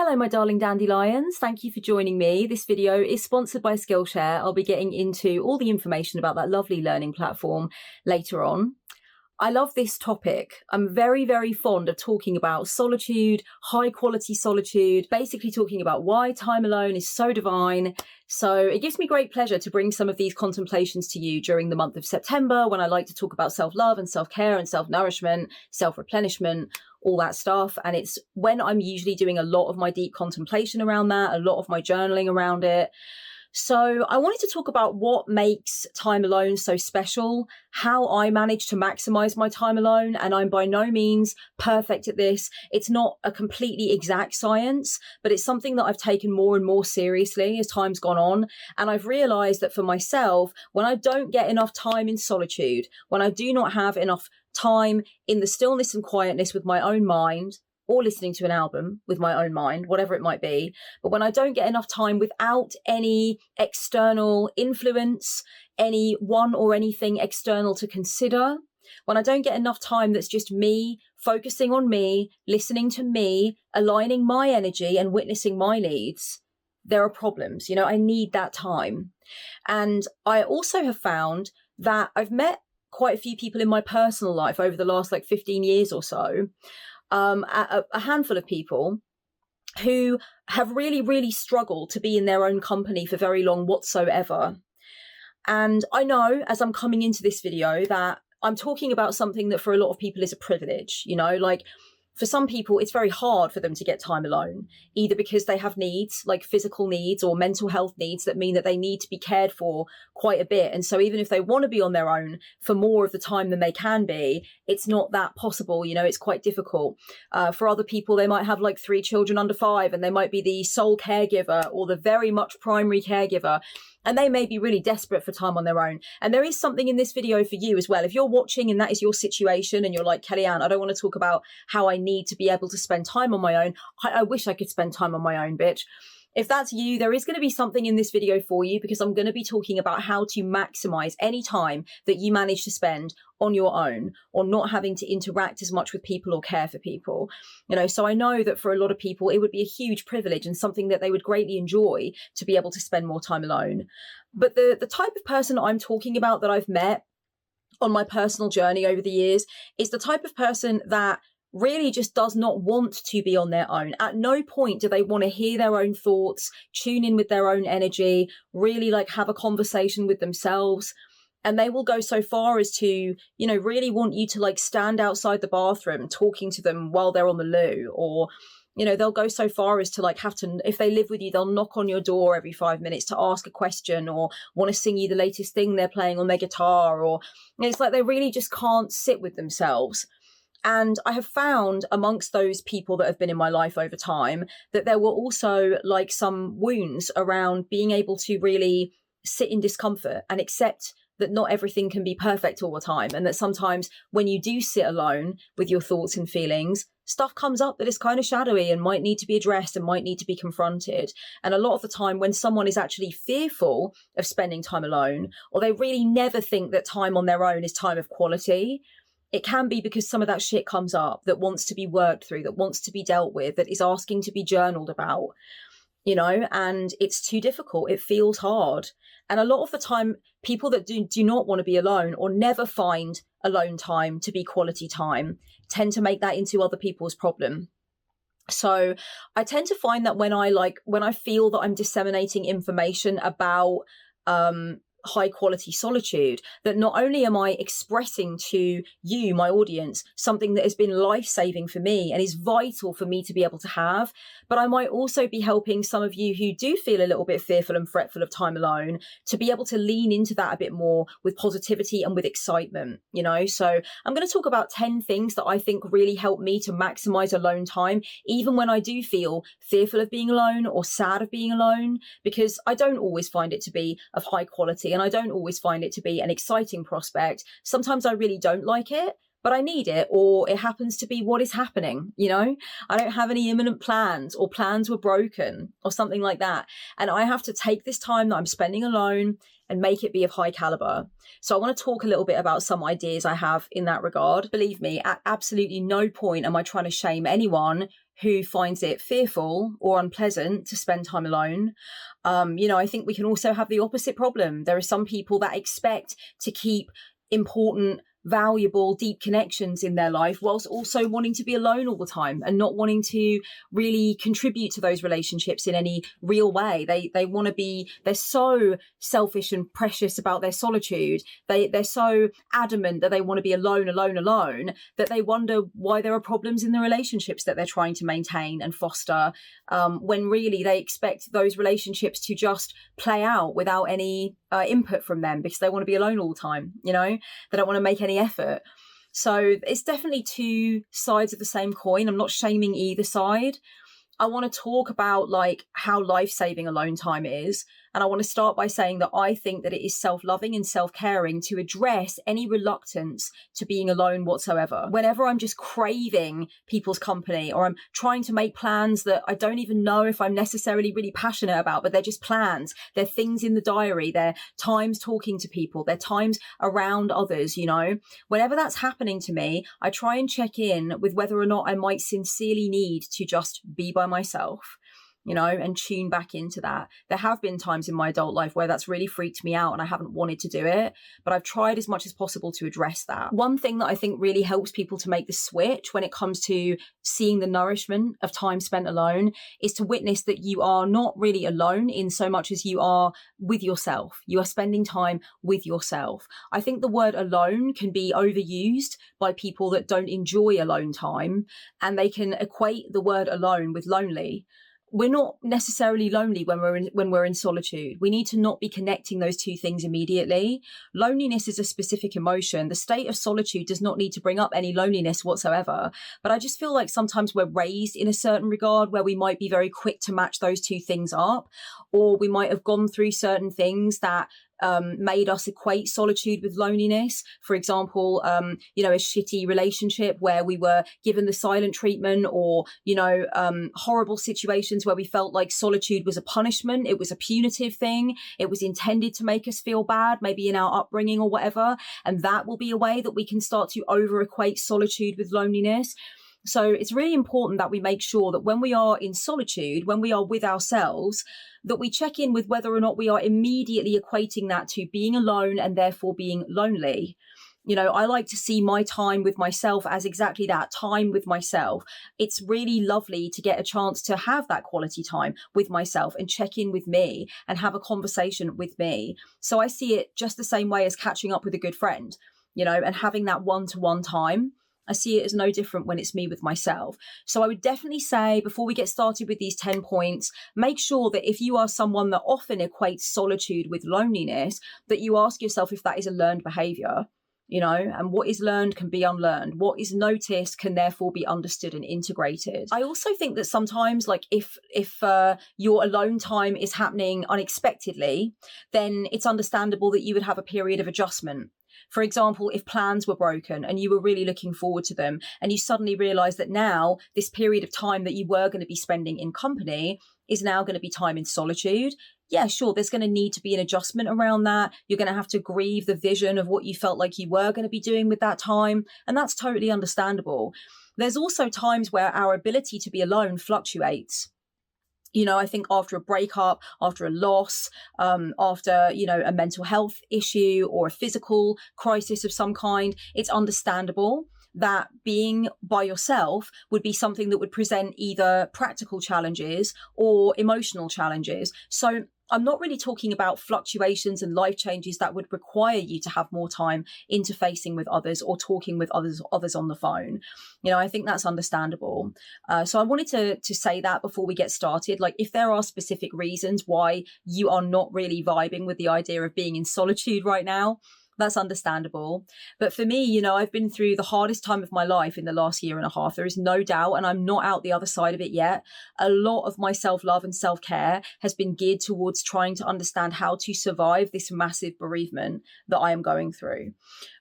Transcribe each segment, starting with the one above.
Hello, my darling dandelions. Thank you for joining me. This video is sponsored by Skillshare. I'll be getting into all the information about that lovely learning platform later on. I love this topic. I'm very, very fond of talking about solitude, high quality solitude, basically talking about why time alone is so divine. So it gives me great pleasure to bring some of these contemplations to you during the month of September, when I like to talk about self-love and self-care and self-nourishment, self-replenishment, all that stuff. And it's when I'm usually doing a lot of my deep contemplation around that, a lot of my journaling around it. So I wanted to talk about what makes time alone so special, how I manage to maximize my time alone. And I'm by no means perfect at this. It's not a completely exact science, but it's something that I've taken more and more seriously as time's gone on. And I've realized that for myself, when I don't get enough time in solitude, when I do not have enough time in the stillness and quietness with my own mind, or listening to an album with my own mind, whatever it might be. But when I don't get enough time without any external influence, anyone or anything external to consider, when I don't get enough time that's just me, focusing on me, listening to me, aligning my energy and witnessing my needs, there are problems. I need that time. And I also have found that I've met quite a few people in my personal life over the last 15 years or so, a handful of people who have really, really struggled to be in their own company for very long whatsoever. And I know as I'm coming into this video that I'm talking about something that for a lot of people is a privilege, for some people, it's very hard for them to get time alone, either because they have needs like physical needs or mental health needs that mean that they need to be cared for quite a bit. And so even if they want to be on their own for more of the time than they can be, it's not that possible. It's quite difficult. For other people, they might have 3 children under 5 and they might be the sole caregiver or the very much primary caregiver. And they may be really desperate for time on their own. And there is something in this video for you as well. If you're watching and that is your situation and you're like, Kellyanne, I don't want to talk about how I need to be able to spend time on my own. I wish I could spend time on my own, bitch. If that's you, there is going to be something in this video for you, because I'm going to be talking about how to maximize any time that you manage to spend on your own, or not having to interact as much with people or care for people. So I know that for a lot of people, it would be a huge privilege and something that they would greatly enjoy to be able to spend more time alone. But the type of person I'm talking about that I've met on my personal journey over the years is the type of person that really just does not want to be on their own. At no point do they want to hear their own thoughts, tune in with their own energy, really have a conversation with themselves. And they will go so far as to, really want you to stand outside the bathroom talking to them while they're on the loo, or, they'll go so far as to have to, if they live with you, they'll knock on your door every 5 minutes to ask a question or want to sing you the latest thing they're playing on their guitar, or it's they really just can't sit with themselves. And I have found amongst those people that have been in my life over time that there were also some wounds around being able to really sit in discomfort and accept that not everything can be perfect all the time. And that sometimes when you do sit alone with your thoughts and feelings, stuff comes up that is kind of shadowy and might need to be addressed and might need to be confronted. And a lot of the time when someone is actually fearful of spending time alone, or they really never think that time on their own is time of quality, it can be because some of that shit comes up that wants to be worked through, that wants to be dealt with, that is asking to be journaled about, and it's too difficult. It feels hard. And a lot of the time, people that do not want to be alone or never find alone time to be quality time tend to make that into other people's problem. So I tend to find that when I feel that I'm disseminating information about high quality solitude, that not only am I expressing to you, my audience, something that has been life-saving for me and is vital for me to be able to have, but I might also be helping some of you who do feel a little bit fearful and fretful of time alone to be able to lean into that a bit more with positivity and with excitement, So I'm going to talk about 10 things that I think really help me to maximize alone time, even when I do feel fearful of being alone or sad of being alone, because I don't always find it to be of high quality and I don't always find it to be an exciting prospect. Sometimes I really don't like it, but I need it, or it happens to be what is happening. I don't have any imminent plans, or plans were broken or something like that. And I have to take this time that I'm spending alone and make it be of high caliber. So I want to talk a little bit about some ideas I have in that regard. Believe me, at absolutely no point am I trying to shame anyone who finds it fearful or unpleasant to spend time alone. I think we can also have the opposite problem. There are some people that expect to keep important, valuable, deep connections in their life whilst also wanting to be alone all the time and not wanting to really contribute to those relationships in any real way. They want to be, they're so selfish and precious about their solitude. They're so adamant that they want to be alone, that they wonder why there are problems in the relationships that they're trying to maintain and foster, when really they expect those relationships to just play out without any input from them because they want to be alone all the time. They don't want to make any effort. So it's definitely two sides of the same coin. I'm not shaming either side. I want to talk about like how life-saving alone time is. And I want to start by saying that I think that it is self-loving and self-caring to address any reluctance to being alone whatsoever. Whenever I'm just craving people's company or I'm trying to make plans that I don't even know if I'm necessarily really passionate about, but they're just plans. They're things in the diary. They're times talking to people. They're times around others, Whenever that's happening to me, I try and check in with whether or not I might sincerely need to just be by myself, and tune back into that. There have been times in my adult life where that's really freaked me out and I haven't wanted to do it, but I've tried as much as possible to address that. One thing that I think really helps people to make the switch when it comes to seeing the nourishment of time spent alone is to witness that you are not really alone in so much as you are with yourself. You are spending time with yourself. I think the word alone can be overused by people that don't enjoy alone time, and they can equate the word alone with lonely. We're not necessarily lonely when we're in solitude. We need to not be connecting those two things immediately. Loneliness is a specific emotion. The state of solitude does not need to bring up any loneliness whatsoever. But I just feel like sometimes we're raised in a certain regard where we might be very quick to match those two things up, or we might have gone through certain things that made us equate solitude with loneliness. For example, a shitty relationship where we were given the silent treatment, or, horrible situations where we felt like solitude was a punishment. It was a punitive thing. It was intended to make us feel bad, maybe in our upbringing or whatever. And that will be a way that we can start to over equate solitude with loneliness. So it's really important that we make sure that when we are in solitude, when we are with ourselves, that we check in with whether or not we are immediately equating that to being alone and therefore being lonely. I like to see my time with myself as exactly that, time with myself. It's really lovely to get a chance to have that quality time with myself and check in with me and have a conversation with me. So I see it just the same way as catching up with a good friend, and having that one-to-one time. I see it as no different when it's me with myself. So I would definitely say, before we get started with these 10 points, make sure that if you are someone that often equates solitude with loneliness, that you ask yourself if that is a learned behavior, and what is learned can be unlearned. What is noticed can therefore be understood and integrated. I also think that sometimes, like if your alone time is happening unexpectedly, then it's understandable that you would have a period of adjustment. For example, if plans were broken and you were really looking forward to them, and you suddenly realize that now this period of time that you were going to be spending in company is now going to be time in solitude. Yeah, sure, there's going to need to be an adjustment around that. You're going to have to grieve the vision of what you felt like you were going to be doing with that time. And that's totally understandable. There's also times where our ability to be alone fluctuates. I think after a breakup, after a loss, after, a mental health issue or a physical crisis of some kind, it's understandable that being by yourself would be something that would present either practical challenges or emotional challenges. So I'm not really talking about fluctuations and life changes that would require you to have more time interfacing with others or talking with others on the phone. I think that's understandable. So I wanted to say that before we get started. Like, if there are specific reasons why you are not really vibing with the idea of being in solitude right now, that's understandable. But for me, I've been through the hardest time of my life in the last year and a half. There is no doubt, and I'm not out the other side of it yet. A lot of my self-love and self-care has been geared towards trying to understand how to survive this massive bereavement that I am going through.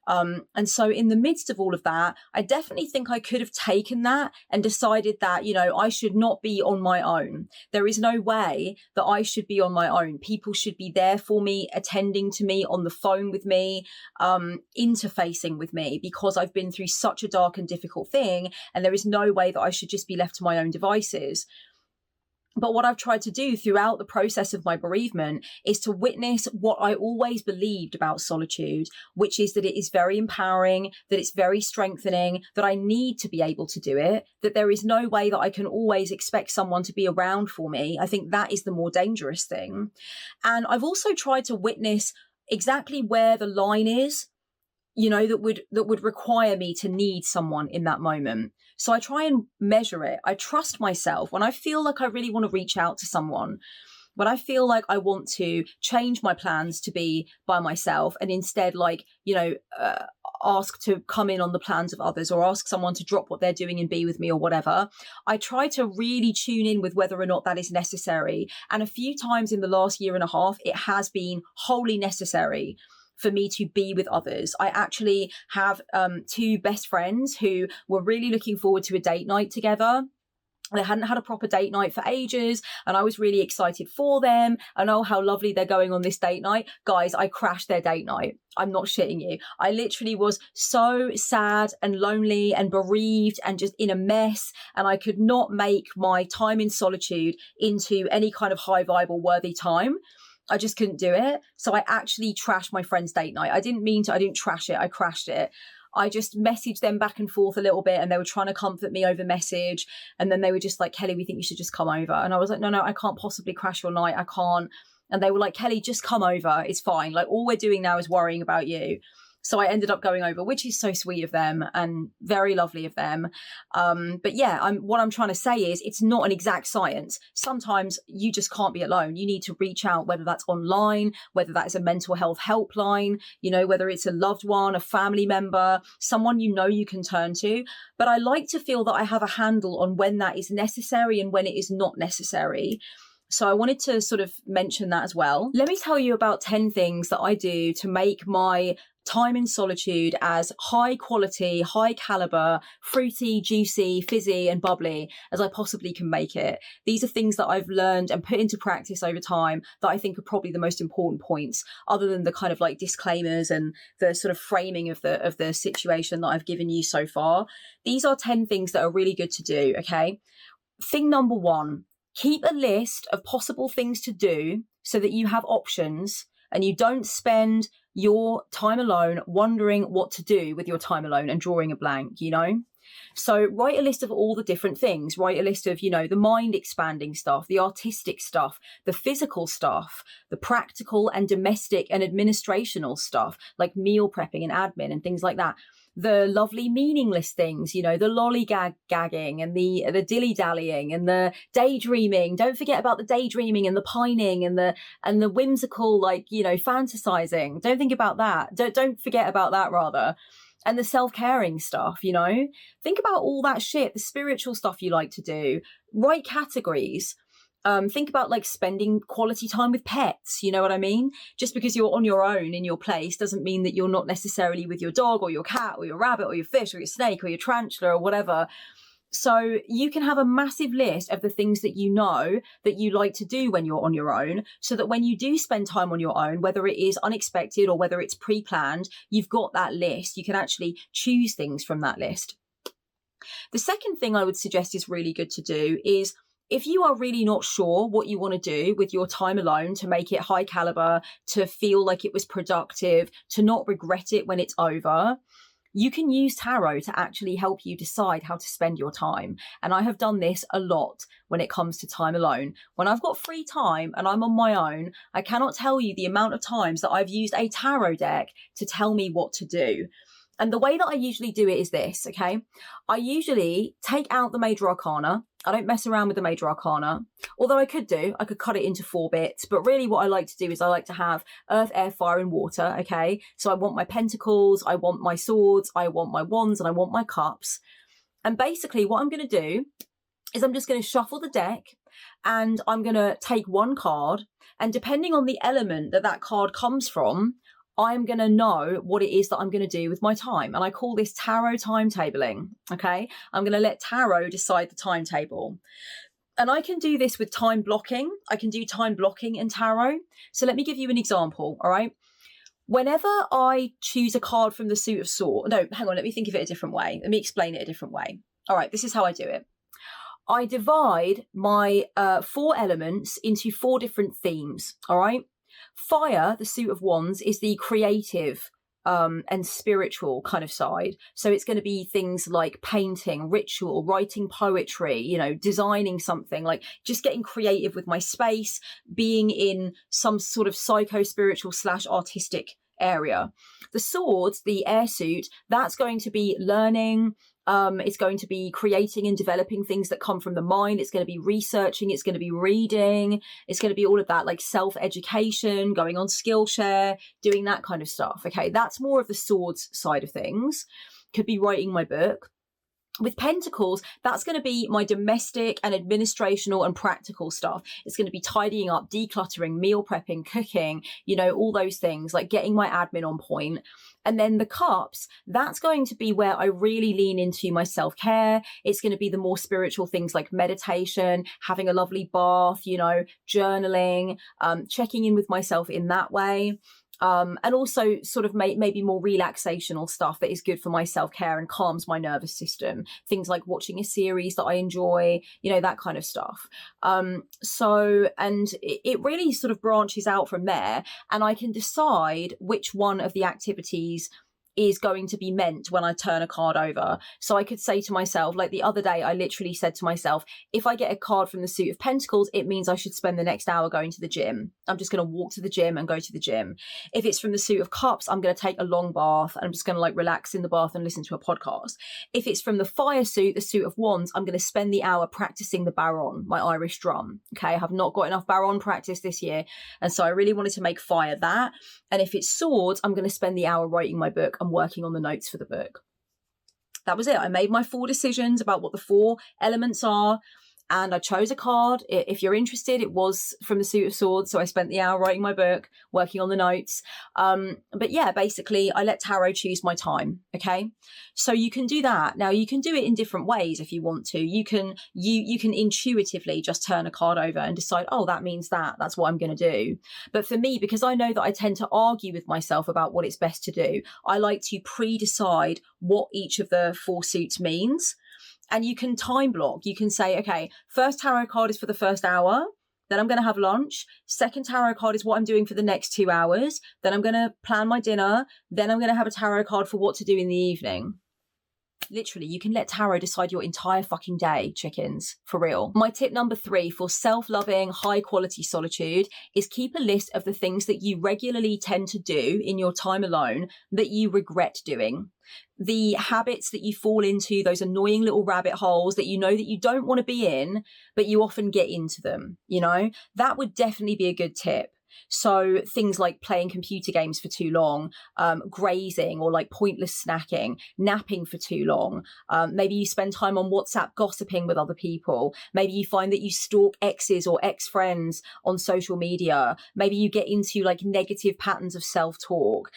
And so in the midst of all of that, I definitely think I could have taken that and decided that, I should not be on my own. There is no way that I should be on my own. People should be there for me, attending to me, on the phone with me, interfacing with me because I've been through such a dark and difficult thing, and there is no way that I should just be left to my own devices. But what I've tried to do throughout the process of my bereavement is to witness what I always believed about solitude, which is that it is very empowering, that it's very strengthening, that I need to be able to do it, that there is no way that I can always expect someone to be around for me. I think that is the more dangerous thing. And I've also tried to witness exactly where the line is, that would require me to need someone in that moment. So I try and measure it. I trust myself when I feel like I really want to reach out to someone, when I feel like I want to change my plans to be by myself and instead ask to come in on the plans of others, or ask someone to drop what they're doing and be with me or whatever. I try to really tune in with whether or not that is necessary. And a few times in the last year and a half, it has been wholly necessary for me to be with others. I actually have two best friends who were really looking forward to a date night together. They hadn't had a proper date night for ages, and I was really excited for them. I know how lovely they're going on this date night. Guys, I crashed their date night. I'm not shitting you. I literally was so sad and lonely and bereaved and just in a mess, and I could not make my time in solitude into any kind of high vibe or worthy time. I just couldn't do it. So I actually trashed my friend's date night. I didn't trash it. I crashed it. I just messaged them back and forth a little bit, and they were trying to comfort me over message. And then they were just like, Kelly, we think you should just come over. And I was like, no, I can't possibly crash your night. I can't. And they were like, Kelly, just come over. It's fine. Like, all we're doing now is worrying about you. So I ended up going over, which is so sweet of them and very lovely of them. But yeah, what I'm trying to say is it's not an exact science. Sometimes you just can't be alone. You need to reach out, whether that's online, whether that is a mental health helpline, whether it's a loved one, a family member, someone you can turn to. But I like to feel that I have a handle on when that is necessary and when it is not necessary. So I wanted to sort of mention that as well. Let me tell you about 10 things that I do to make my time in solitude as high quality, high caliber, fruity, juicy, fizzy and bubbly as I possibly can make it. These are things that I've learned and put into practice over time that I think are probably the most important points, other than the kind of like disclaimers and the sort of framing of the situation that I've given you so far. These are 10 things that are really good to do, okay? Thing number 1, keep a list of possible things to do so that you have options and you don't spend your time alone wondering what to do with your time alone and drawing a blank, So write a list of all the different things. Write a list of, the mind expanding stuff, the artistic stuff, the physical stuff, the practical and domestic and administrational stuff, like meal prepping and admin and things like that. The lovely meaningless things, the lollygagging and the dilly-dallying and the daydreaming. Don't forget about the daydreaming and the pining and the whimsical, fantasizing. Don't think about that. Don't forget about that, rather. And the self-caring stuff, Think about all that shit, the spiritual stuff you like to do. Write categories. Think about spending quality time with pets. You know what I mean? Just because you're on your own in your place doesn't mean that you're not necessarily with your dog or your cat or your rabbit or your fish or your snake or your tarantula or whatever. So you can have a massive list of the things that that you like to do when you're on your own, so that when you do spend time on your own, whether it is unexpected or whether it's pre-planned, you've got that list. You can actually choose things from that list. The second thing I would suggest is really good to do is, if you are really not sure what you want to do with your time alone to make it high caliber, to feel like it was productive, to not regret it when it's over, you can use tarot to actually help you decide how to spend your time. And I have done this a lot when it comes to time alone. When I've got free time and I'm on my own, I cannot tell you the amount of times that I've used a tarot deck to tell me what to do. And the way that I usually do it is this, okay? I usually take out the major arcana. I don't mess around with the major arcana, although I could cut it into 4 bits. But really what I like to do is I like to have earth, air, fire and water, okay? So I want my pentacles, I want my swords, I want my wands, and I want my cups. And basically what I'm going to do is I'm just going to shuffle the deck and I'm going to take one card. And depending on the element that card comes from, I'm going to know what it is that I'm going to do with my time. And I call this tarot timetabling, okay? I'm going to let tarot decide the timetable. And I can do this with time blocking. I can do time blocking in tarot. So let me give you an example, all right? Whenever I choose a card from the suit of swords, no, hang on, let me think of it a different way. Let me explain it a different way. All right, this is how I do it. I divide my 4 elements into 4 different themes. All right. Fire, the suit of wands, is the creative and spiritual kind of side. So it's going to be things like painting, ritual, writing poetry, you know, designing something, like just getting creative with my space, being in some sort of psycho-spiritual / artistic area. The swords, the air suit, that's going to be learning. It's going to be creating and developing things that come from the mind. It's going to be researching. It's going to be reading. It's going to be all of that, like self-education, going on Skillshare, doing that kind of stuff. Okay, that's more of the swords side of things. Could be writing my book. With pentacles, that's going to be my domestic and administrational and practical stuff. It's going to be tidying up, decluttering, meal prepping, cooking, you know, all those things, like getting my admin on point. And then the cups, that's going to be where I really lean into my self-care. It's going to be the more spiritual things like meditation, having a lovely bath, you know, journaling, checking in with myself in that way. And also sort of maybe more relaxational stuff that is good for my self-care and calms my nervous system. Things like watching a series that I enjoy, you know, that kind of stuff. And it really sort of branches out from there, and I can decide which one of the activities is going to be meant when I turn a card over. So I could say to myself, like the other day, I literally said to myself, if I get a card from the suit of pentacles, it means I should spend the next hour going to the gym. I'm just going to walk to the gym and go to the gym. If it's from the suit of cups, I'm going to take a long bath and I'm just going to like relax in the bath and listen to a podcast. If it's from the fire suit, the suit of wands, I'm going to spend the hour practicing the baron, my Irish drum. Okay, I have not got enough baron practice this year. And so I really wanted to make fire that. And if it's swords, I'm going to spend the hour writing my book and working on the notes for the book. That was it. I made my 4 decisions about what the 4 elements are, and I chose a card. If you're interested, it was from the suit of swords. So I spent the hour writing my book, working on the notes. But yeah, basically I let tarot choose my time. Okay. So you can do that. Now you can do it in different ways if you want to. You can intuitively just turn a card over and decide, oh, that means that's what I'm going to do. But for me, because I know that I tend to argue with myself about what it's best to do, I like to pre-decide what each of the 4 suits means. And you can time block. You can say, okay, first tarot card is for the first hour. Then I'm going to have lunch. Second tarot card is what I'm doing for the next 2 hours. Then I'm going to plan my dinner. Then I'm going to have a tarot card for what to do in the evening. Literally, you can let tarot decide your entire fucking day, chickens, for real. My tip number 3 for self-loving, high-quality solitude is keep a list of the things that you regularly tend to do in your time alone that you regret doing. The habits that you fall into, those annoying little rabbit holes that you know that you don't want to be in, but you often get into them, you know, that would definitely be a good tip. So things like playing computer games for too long, grazing or like pointless snacking, napping for too long. Maybe you spend time on WhatsApp gossiping with other people. Maybe you find that you stalk exes or ex-friends on social media. Maybe you get into like negative patterns of self-talk.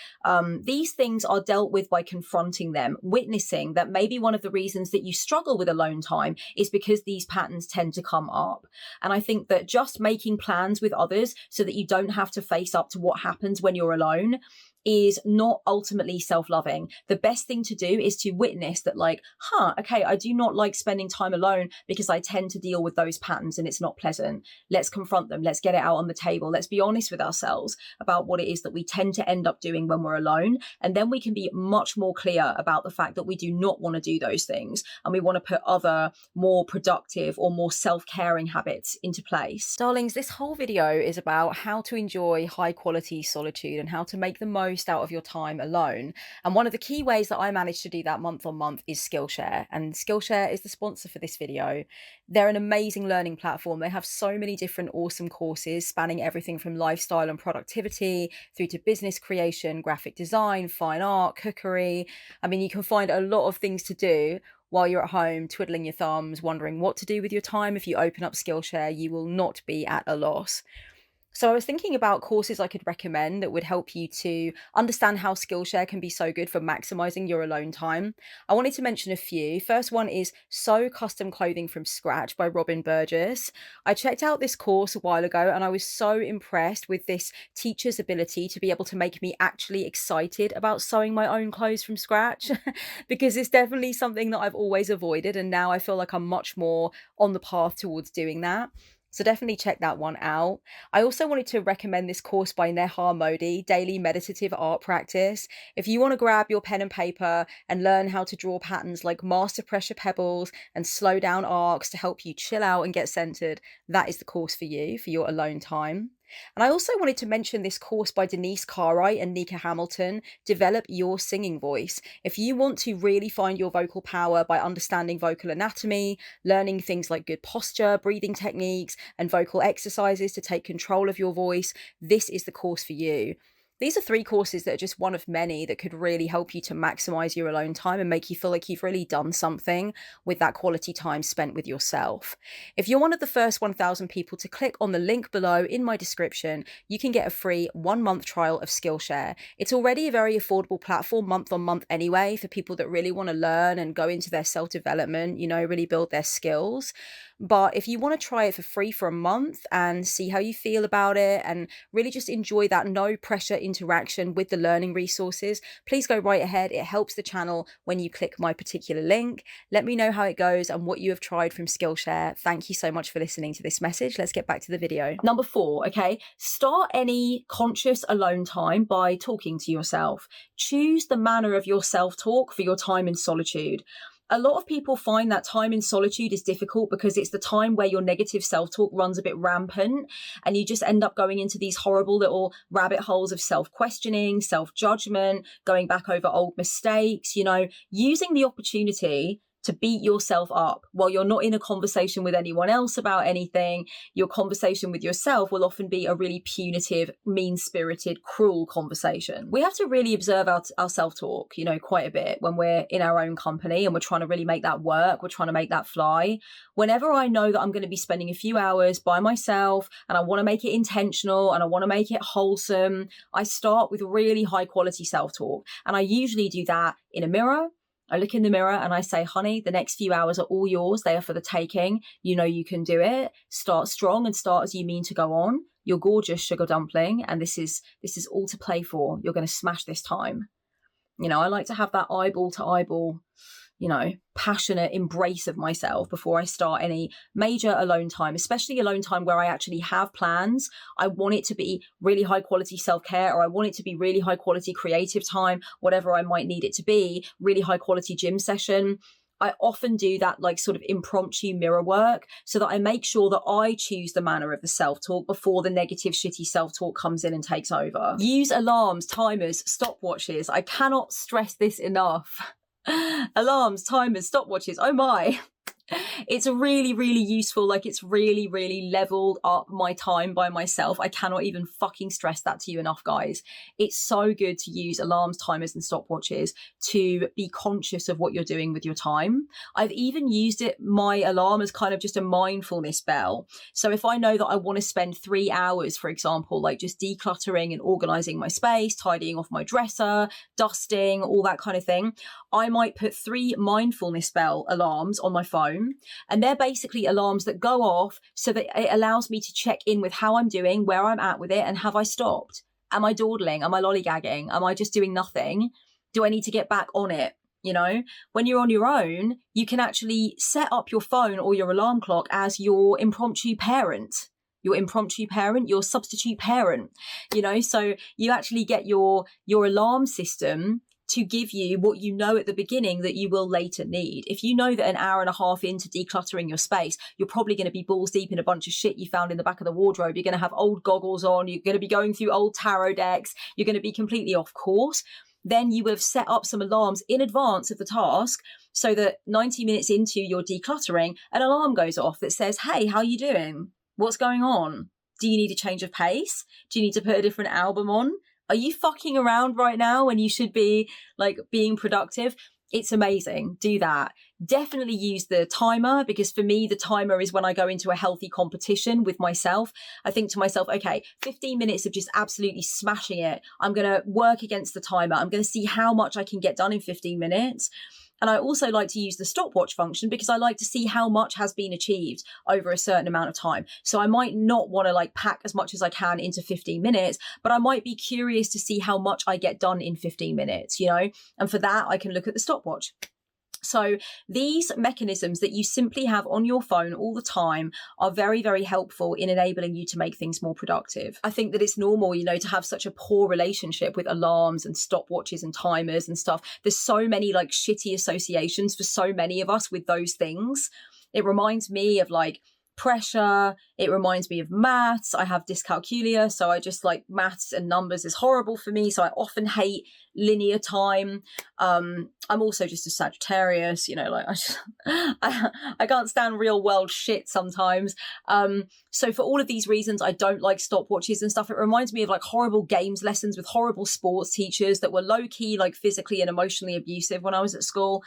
These things are dealt with by confronting them, witnessing that maybe one of the reasons that you struggle with alone time is because these patterns tend to come up. And I think that just making plans with others so that you don't have to face up to what happens when you're alone is not ultimately self-loving. The best thing to do is to witness that, like, okay, I do not like spending time alone because I tend to deal with those patterns and it's not pleasant. Let's confront them. Let's get it out on the table. Let's be honest with ourselves about what it is that we tend to end up doing when we're alone. And then we can be much more clear about the fact that we do not want to do those things. And we want to put other more productive or more self-caring habits into place. Darlings, this whole video is about how to enjoy high quality solitude and how to make the most out of your time alone. And one of the key ways that I managed to do that month on month is Skillshare. And Skillshare is the sponsor for this video. They're an amazing learning platform. They have so many different awesome courses spanning everything from lifestyle and productivity through to business creation, graphic design, fine art, cookery. I mean, you can find a lot of things to do while you're at home twiddling your thumbs, wondering what to do with your time. If you open up Skillshare, you will not be at a loss. So I was thinking about courses I could recommend that would help you to understand how Skillshare can be so good for maximizing your alone time. I wanted to mention a few. First one is Sew Custom Clothing from Scratch by Robin Burgess. I checked out this course a while ago and I was so impressed with this teacher's ability to be able to make me actually excited about sewing my own clothes from scratch because it's definitely something that I've always avoided, and now I feel like I'm much more on the path towards doing that. So definitely check that one out. I also wanted to recommend this course by Neha Modi, Daily Meditative Art Practice. If you want to grab your pen and paper and learn how to draw patterns like master pressure pebbles and slow down arcs to help you chill out and get centered, that is the course for you for your alone time. And I also wanted to mention this course by Denise Cartwright and Nika Hamilton, Develop Your Singing Voice. If you want to really find your vocal power by understanding vocal anatomy, learning things like good posture, breathing techniques, and vocal exercises to take control of your voice, this is the course for you. These are 3 courses that are just one of many that could really help you to maximize your alone time and make you feel like you've really done something with that quality time spent with yourself. If you're one of the first 1,000 people to click on the link below in my description, you can get a free 1-month trial of Skillshare. It's already a very affordable platform month on month anyway for people that really want to learn and go into their self-development, really build their skills. But if you want to try it for free for a month and see how you feel about it and really just enjoy that no pressure interaction with the learning resources, please go right ahead. It helps the channel when you click my particular link. Let me know how it goes and what you have tried from Skillshare. Thank you so much for listening to this message. Let's get back to the video. Number 4, okay, start any conscious alone time by talking to yourself. Choose the manner of your self-talk for your time in solitude. A lot of people find that time in solitude is difficult because it's the time where your negative self-talk runs a bit rampant and you just end up going into these horrible little rabbit holes of self-questioning, self-judgment, going back over old mistakes, using the opportunity to beat yourself up while you're not in a conversation with anyone else about anything. Your conversation with yourself will often be a really punitive, mean-spirited, cruel conversation. We have to really observe our self-talk, quite a bit when we're in our own company and we're trying to really make that work. We're trying to make that fly. Whenever I know that I'm going to be spending a few hours by myself and I want to make it intentional and I want to make it wholesome, I start with really high quality self-talk. And I usually do that in a mirror. I look in the mirror and I say, honey, the next few hours are all yours. They are for the taking. You can do it. Start strong and start as you mean to go on. You're gorgeous, sugar dumpling. And this is all to play for. You're going to smash this time. I like to have that eyeball to eyeball, passionate embrace of myself before I start any major alone time, especially alone time where I actually have plans. I want it to be really high quality self-care, or I want it to be really high quality creative time, whatever I might need it to be, really high quality gym session. I often do that sort of impromptu mirror work so that I make sure that I choose the manner of the self-talk before the negative, shitty self-talk comes in and takes over. Use alarms, timers, stopwatches. I cannot stress this enough. Alarms, timers, stopwatches. Oh my. It's really, really useful. It's really, really leveled up my time by myself. I cannot even fucking stress that to you enough, guys. It's so good to use alarms, timers, and stopwatches to be conscious of what you're doing with your time. I've even used my alarm as kind of just a mindfulness bell. So if I know that I want to spend 3 hours, for example, just decluttering and organizing my space, tidying off my dresser, dusting, all that kind of thing, I might put 3 mindfulness bell alarms on my phone. And they're basically alarms that go off so that it allows me to check in with how I'm doing, where I'm at with it, and have I stopped? Am I dawdling? Am I lollygagging? Am I just doing nothing? Do I need to get back on it? When you're on your own, you can actually set up your phone or your alarm clock as your impromptu parent. Your substitute parent, so you actually get your alarm system to give you what you know at the beginning that you will later need. If you know that an hour and a half into decluttering your space, you're probably going to be balls deep in a bunch of shit you found in the back of the wardrobe. You're going to have old goggles on. You're going to be going through old tarot decks. You're going to be completely off course. Then you will have set up some alarms in advance of the task so that 90 minutes into your decluttering, an alarm goes off that says, hey, how you doing? What's going on? Do you need a change of pace? Do you need to put a different album on? Are you fucking around right now when you should be being productive? It's amazing. Do that. Definitely use the timer, because for me, the timer is when I go into a healthy competition with myself. I think to myself, okay, 15 minutes of just absolutely smashing it. I'm going to work against the timer. I'm going to see how much I can get done in 15 minutes. And I also like to use the stopwatch function because I like to see how much has been achieved over a certain amount of time. So I might not want to like pack as much as I can into 15 minutes, but I might be curious to see how much I get done in 15 minutes, you know? And for that, I can look at the stopwatch. So these mechanisms that you simply have on your phone all the time are very, very helpful in enabling you to make things more productive. I think that it's normal, you know, to have such a poor relationship with alarms and stopwatches and timers and stuff. There's so many like shitty associations for so many of us with those things. It reminds me of like pressure. It reminds me of maths. I have dyscalculia, so I just like maths and numbers is horrible for me. So I often hate linear time. I'm also just a Sagittarius, you know, like I can't stand real world shit sometimes. So for all of these reasons, I don't like stopwatches and stuff. It reminds me of like horrible games lessons with horrible sports teachers that were low key, like physically and emotionally abusive when I was at school.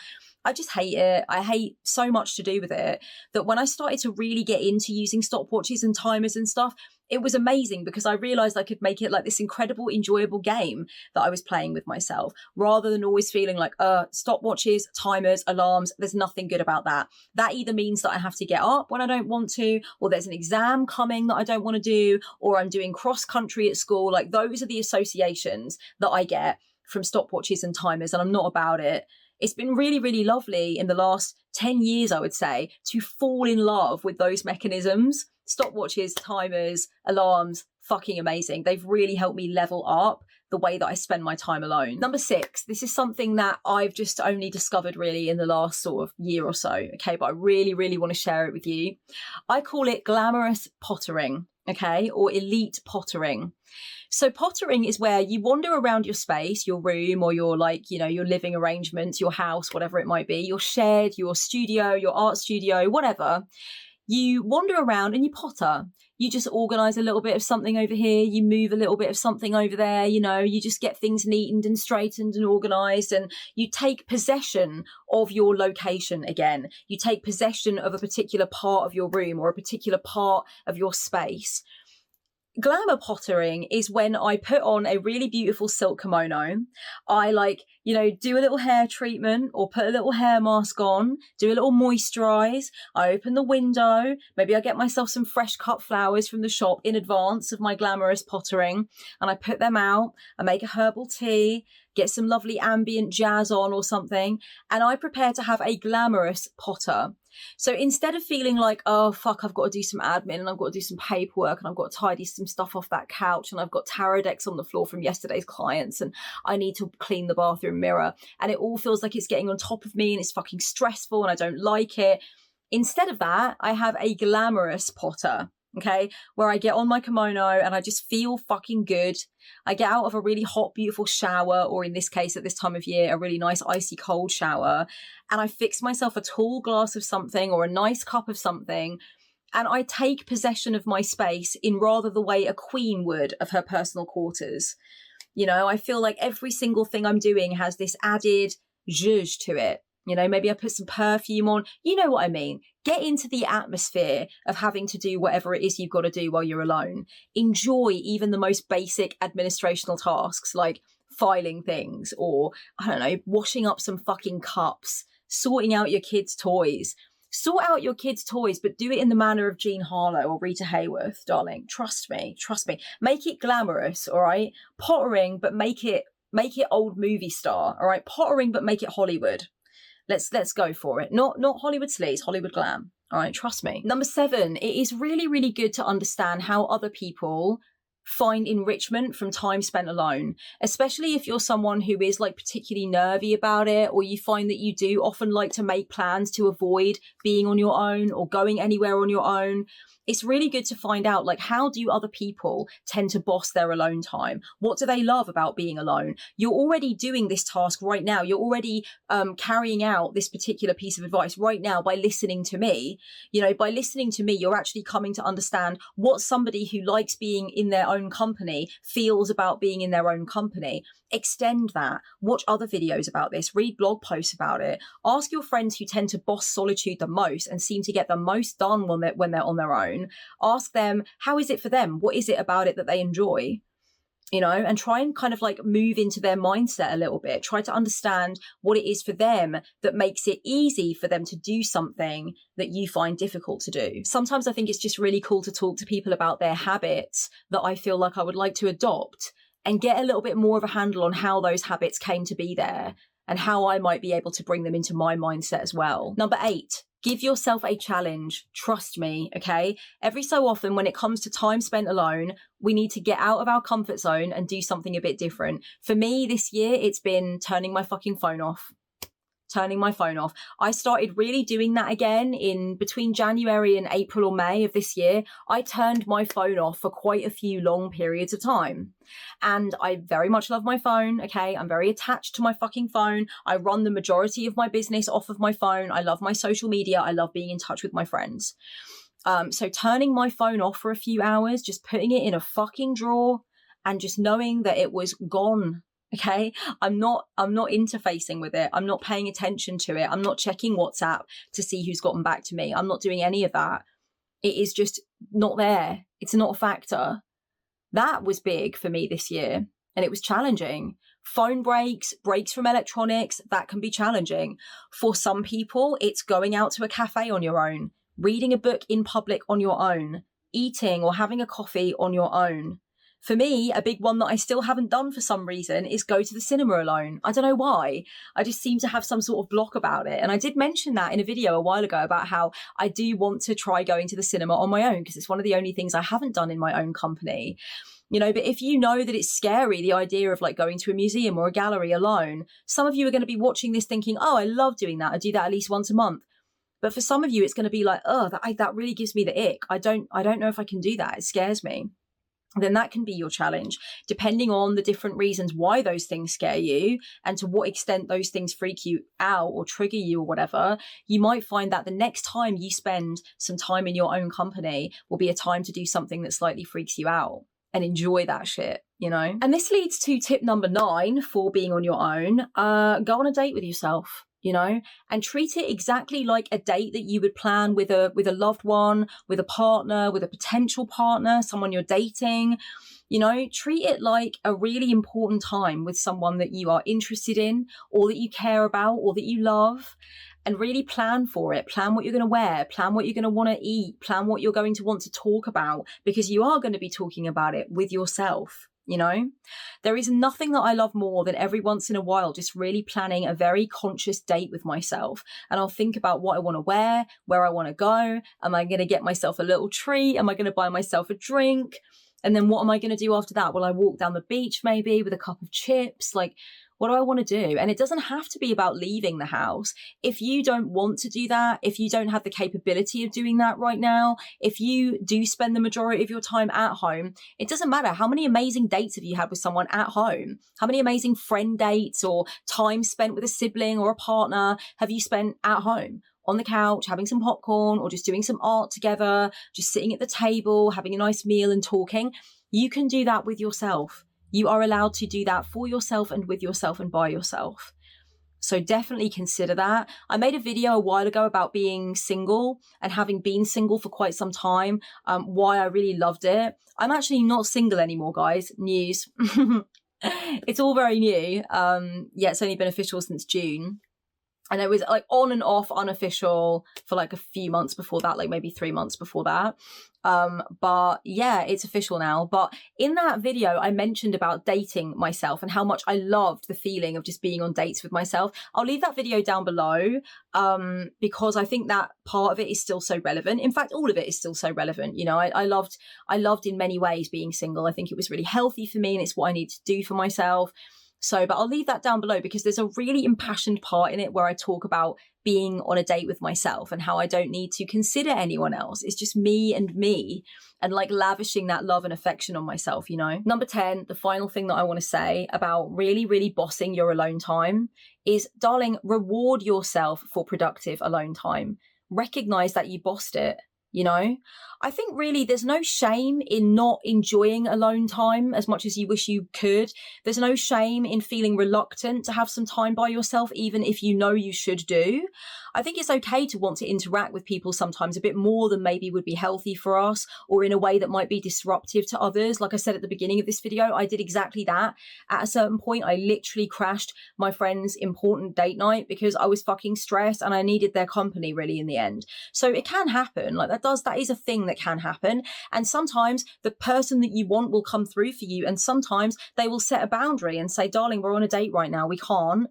I just hate it. I hate so much to do with it that when I started to really get into using stopwatches and timers and stuff, it was amazing because I realized I could make it like this incredible, enjoyable game that I was playing with myself rather than always feeling like, stopwatches, timers, alarms, there's nothing good about that. That either means that I have to get up when I don't want to, or there's an exam coming that I don't want to do, or I'm doing cross country at school. Like those are the associations that I get from stopwatches and timers, and I'm not about it. It's been really, really lovely in the last 10 years, I would say, to fall in love with those mechanisms. Stopwatches, timers, alarms, fucking amazing. They've really helped me level up the way that I spend my time alone. Number 6, this is something that I've just only discovered really in the last sort of year or so, okay, but I really, really want to share it with you. I call it glamorous pottering, okay, or elite pottering. So pottering is where you wander around your space, your room, or your like, you know, your living arrangements, your house, whatever it might be, your shed, your studio, your art studio, whatever. You wander around and you potter. You just organize a little bit of something over here. You move a little bit of something over there. You know, you just get things neatened and straightened and organized, and you take possession of your location again. You take possession of a particular part of your room or a particular part of your space. Glamour pottering is when I put on a really beautiful silk kimono. I like, you know, do a little hair treatment or put a little hair mask on, do a little moisturize. I open the window. Maybe I get myself some fresh cut flowers from the shop in advance of my glamorous pottering, and I put them out. I make a herbal tea, get some lovely ambient jazz on or something, and I prepare to have a glamorous potter. So instead of feeling like, oh, fuck, I've got to do some admin and I've got to do some paperwork and I've got to tidy some stuff off that couch and I've got tarot decks on the floor from yesterday's clients and I need to clean the bathroom mirror and it all feels like it's getting on top of me and it's fucking stressful and I don't like it. Instead of that, I have a glamorous potter. Okay, where I get on my kimono and I just feel fucking good. I get out of a really hot, beautiful shower, or in this case, at this time of year, a really nice icy cold shower, and I fix myself a tall glass of something or a nice cup of something, and I take possession of my space in rather the way a queen would of her personal quarters. You know, I feel like every single thing I'm doing has this added zhuzh to it. You know, maybe I put some perfume on. You know what I mean? Get into the atmosphere of having to do whatever it is you've got to do while you're alone. Enjoy even the most basic administrational tasks like filing things or, I don't know, washing up some fucking cups, sorting out your kids' toys. Sort out your kids' toys, but do it in the manner of Jean Harlow or Rita Hayworth, darling. Trust me. Make it glamorous, all right? Pottering, but make it old movie star, all right? Pottering, but make it Hollywood. Let's go for it. Not Hollywood sleaze, Hollywood glam. All right, trust me. Number 7, it is really, really good to understand how other people find enrichment from time spent alone, especially if you're someone who is like particularly nervy about it, or you find that you do often like to make plans to avoid being on your own or going anywhere on your own. It's really good to find out, like, how do other people tend to boss their alone time? What do they love about being alone? You're already doing this task right now. You're already carrying out this particular piece of advice right now by listening to me. You know, by listening to me, you're actually coming to understand what somebody who likes being in their own company feels about being in their own company. Extend that. Watch other videos about this. Read blog posts about it. Ask your friends who tend to boss solitude the most and seem to get the most done when they're on their own. Ask them, how is it for them? What is it about it that they enjoy? You know, and try and kind of like move into their mindset a little bit. Try to understand what it is for them that makes it easy for them to do something that you find difficult to do. Sometimes I think it's just really cool to talk to people about their habits that I feel like I would like to adopt and get a little bit more of a handle on how those habits came to be there and how I might be able to bring them into my mindset as well. Number 8. Give yourself a challenge. Trust me, okay? Every so often when it comes to time spent alone, we need to get out of our comfort zone and do something a bit different. For me this year, it's been turning my fucking phone off. I started really doing that again in between January and April or May of this year. I turned my phone off for quite a few long periods of time. And I very much love my phone, okay? I'm very attached to my fucking phone. I run the majority of my business off of my phone. I love my social media. I love being in touch with my friends. So turning my phone off for a few hours, just putting it in a fucking drawer and just knowing that it was gone. Okay, I'm not interfacing with it. I'm not paying attention to it. I'm not checking WhatsApp to see who's gotten back to me. I'm not doing any of that. It is just not there. It's not a factor. That was big for me this year, and it was challenging. Phone breaks from electronics, that can be challenging. For some people, it's going out to a cafe on your own, reading a book in public on your own, eating or having a coffee on your own. For me, a big one that I still haven't done for some reason is go to the cinema alone. I don't know why. I just seem to have some sort of block about it. And I did mention that in a video a while ago about how I do want to try going to the cinema on my own because it's one of the only things I haven't done in my own company. You know, but if you know that it's scary, the idea of like going to a museum or a gallery alone, some of you are going to be watching this thinking, oh, I love doing that. I do that at least once a month. But for some of you, it's going to be like, oh, that really gives me the ick. I don't know if I can do that. It scares me. Then that can be your challenge, depending on the different reasons why those things scare you and to what extent those things freak you out or trigger you or whatever. You might find that the next time you spend some time in your own company will be a time to do something that slightly freaks you out and enjoy that shit, you know? And this leads to tip number 9 for being on your own. Go on a date with yourself. You know, and treat it exactly like a date that you would plan with a loved one, with a partner, with a potential partner, someone you're dating. You know, treat it like a really important time with someone that you are interested in or that you care about or that you love, and really plan for it. Plan what you're going to wear, plan what you're going to want to eat, plan what you're going to want to talk about, because you are going to be talking about it with yourself. You know, there is nothing that I love more than every once in a while just really planning a very conscious date with myself. And I'll think about what I want to wear, where I want to go. Am I going to get myself a little treat? Am I going to buy myself a drink? And then what am I going to do after that? Will I walk down the beach maybe with a cup of chips? Like, what do I want to do? And it doesn't have to be about leaving the house. If you don't want to do that, if you don't have the capability of doing that right now, if you do spend the majority of your time at home, it doesn't matter. How many amazing dates have you had with someone at home? How many amazing friend dates or time spent with a sibling or a partner have you spent at home? On the couch, having some popcorn or just doing some art together, just sitting at the table, having a nice meal and talking. You can do that with yourself. You are allowed to do that for yourself and with yourself and by yourself. So definitely consider that. I made a video a while ago about being single and having been single for quite some time, why I really loved it. I'm actually not single anymore, guys. News. It's all very new. Yeah, it's only been official since June. And it was like on and off unofficial for like a few months before that, like maybe 3 months before that. But yeah, it's official now. But in that video, I mentioned about dating myself and how much I loved the feeling of just being on dates with myself. I'll leave that video down below because I think that part of it is still so relevant. In fact, all of it is still so relevant. You know, I loved in many ways being single. I think it was really healthy for me and it's what I need to do for myself. So, but I'll leave that down below because there's a really impassioned part in it where I talk about being on a date with myself and how I don't need to consider anyone else. It's just me and like lavishing that love and affection on myself, you know. Number 10, the final thing that I want to say about really, really bossing your alone time is, darling, reward yourself for productive alone time. Recognize that you bossed it. you know? I think really there's no shame in not enjoying alone time as much as you wish you could. There's no shame in feeling reluctant to have some time by yourself, even if you know you should do. I think it's okay to want to interact with people sometimes a bit more than maybe would be healthy for us, or in a way that might be disruptive to others. Like I said at the beginning of this video, I did exactly that. At a certain point, I literally crashed my friend's important date night because I was fucking stressed and I needed their company really in the end. So it can happen. Like that is a thing that can happen. And sometimes the person that you want will come through for you. And sometimes they will set a boundary and say, darling, we're on a date right now. We can't.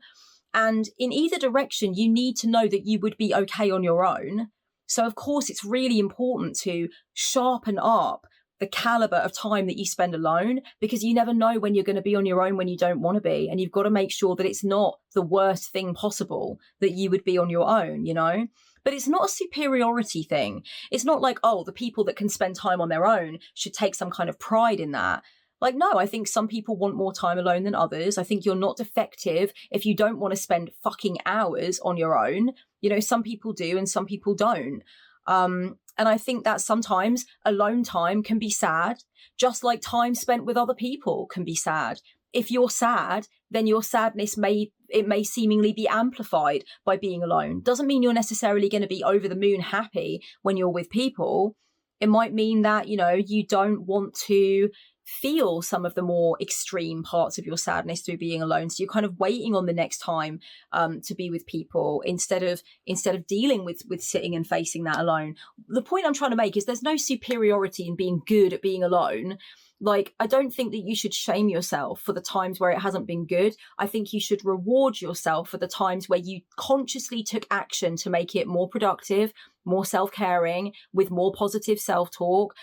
And in either direction, you need to know that you would be okay on your own. So of course, it's really important to sharpen up the caliber of time that you spend alone, because you never know when you're going to be on your own when you don't want to be. And you've got to make sure that it's not the worst thing possible that you would be on your own, you know? But it's not a superiority thing. It's not like, oh, the people that can spend time on their own should take some kind of pride in that. Like, no, I think some people want more time alone than others. I think you're not defective if you don't want to spend fucking hours on your own. You know, some people do and some people don't. And I think that sometimes alone time can be sad, just like time spent with other people can be sad. If you're sad, then your sadness may seemingly be amplified by being alone. Doesn't mean you're necessarily going to be over the moon happy when you're with people. It might mean that, you know, you don't want to feel some of the more extreme parts of your sadness through being alone. So you're kind of waiting on the next time to be with people instead of dealing with sitting and facing that alone. The point I'm trying to make is there's no superiority in being good at being alone. Like, I don't think that you should shame yourself for the times where it hasn't been good. I think you should reward yourself for the times where you consciously took action to make it more productive, more self-caring, with more positive self-talk,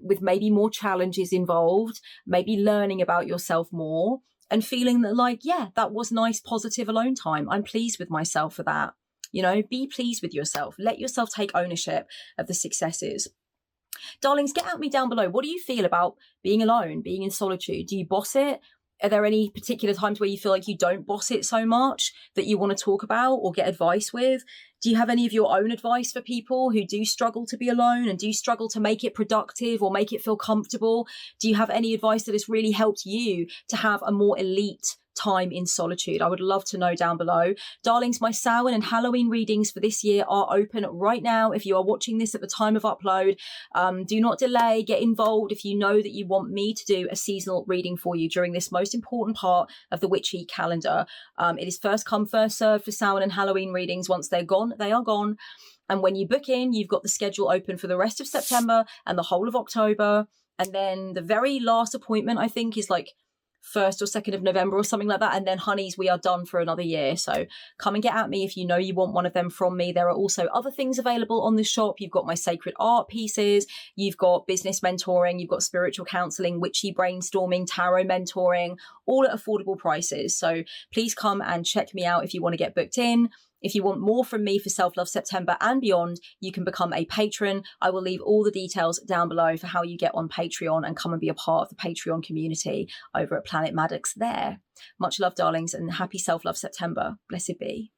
with maybe more challenges involved, maybe learning about yourself more and feeling that, like, yeah, that was nice, positive alone time. I'm pleased with myself for that. You know, be pleased with yourself. Let yourself take ownership of the successes. Darlings, get at me down below. What do you feel about being alone, being in solitude? Do you boss it? Are there any particular times where you feel like you don't boss it so much that you want to talk about or get advice with? Do you have any of your own advice for people who do struggle to be alone and do struggle to make it productive or make it feel comfortable? Do you have any advice that has really helped you to have a more elite time in solitude? I would love to know down below. Darlings, my Samhain and Halloween readings for this year are open right now. If you are watching this at the time of upload, do not delay, get involved if you know that you want me to do a seasonal reading for you during this most important part of the witchy calendar. It is first come, first served for Samhain and Halloween readings. Once they're gone, they are gone. And when you book in, you've got the schedule open for the rest of September and the whole of October. And then the very last appointment, I think, is like 1st or 2nd of November or something like that. And then, honeys, we are done for another year. So come and get at me if you know you want one of them from me. There are also other things available on the shop. You've got my sacred art pieces. You've got business mentoring. You've got spiritual counseling, witchy brainstorming, tarot mentoring, all at affordable prices. So please come and check me out if you want to get booked in. If you want more from me for Self-Love September and beyond, you can become a patron. I will leave all the details down below for how you get on Patreon and come and be a part of the Patreon community over at Planet Maddox there. Much love, darlings, and happy Self-Love September. Blessed be.